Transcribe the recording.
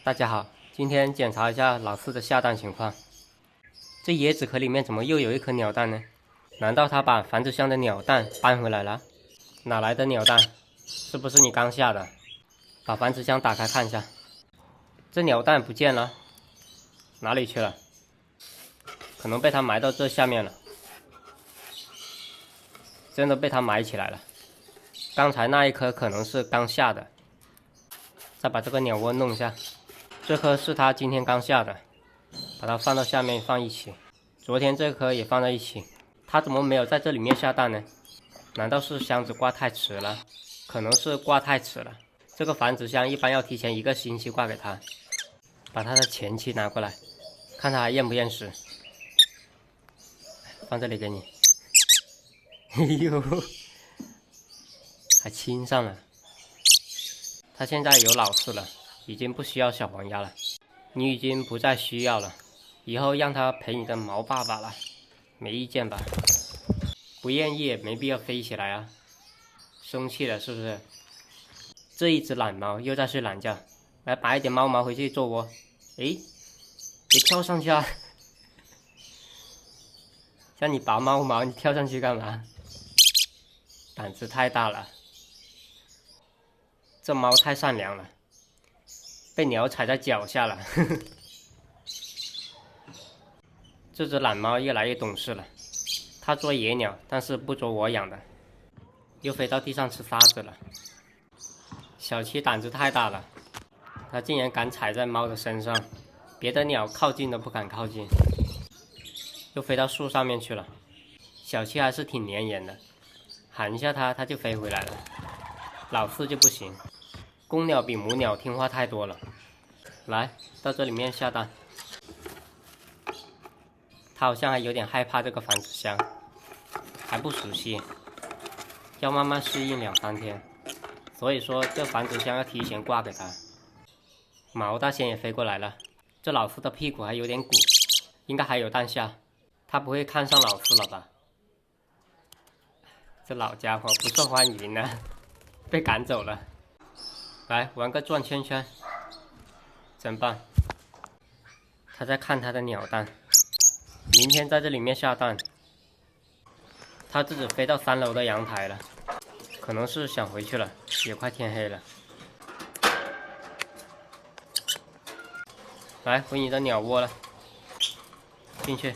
大家好，今天检查一下老四的下蛋情况。这椰子壳里面怎么又有一颗鸟蛋呢？难道他把繁殖箱的鸟蛋搬回来了？哪来的鸟蛋？是不是你刚下的？把繁殖箱打开看一下，这鸟蛋不见了，哪里去了？可能被他埋到这下面了，真的被他埋起来了。刚才那一颗可能是刚下的。再把这个鸟窝弄一下，这颗是他今天刚下的，把它放到下面放一起。昨天这颗也放在一起，它怎么没有在这里面下蛋呢？难道是箱子挂太迟了？可能是挂太迟了。这个繁殖箱一般要提前1个星期挂给它。把它的前期拿过来，看它还验不验尸。放这里给你。哎呦，还亲上了。它现在有老四了，已经不需要小黄鸭了。你已经不再需要了，以后让它陪你的毛爸爸了，没意见吧？不愿意也没必要飞起来啊！生气了是不是？这一只懒猫又在睡懒觉，来拔一点猫毛回去做窝。诶，别跳上去啊！让你拔猫毛，你跳上去干嘛？胆子太大了。这猫太善良了，被鸟踩在脚下了。这只懒猫越来越懂事了，它捉野鸟，但是不捉我养的。又飞到地上吃沙子了。小七胆子太大了，它竟然敢踩在猫的身上，别的鸟靠近都不敢靠近。又飞到树上面去了。小七还是挺粘人的，喊一下它，它就飞回来了。老四就不行，公鸟比母鸟听话太多了。来到这里面下蛋。它好像还有点害怕这个繁殖箱，还不熟悉，要慢慢适应2、3天。所以说这繁殖箱要提前挂给它。毛大仙也飞过来了，这老四的屁股还有点鼓，应该还有蛋下。他不会看上老四了吧？这老家伙不受欢迎呢，被赶走了。来玩个转圈圈，真棒！他在看他的鸟蛋，明天在这里面下蛋。他自己飞到3楼的阳台了，可能是想回去了，也快天黑了。来回你的鸟窝了，进去。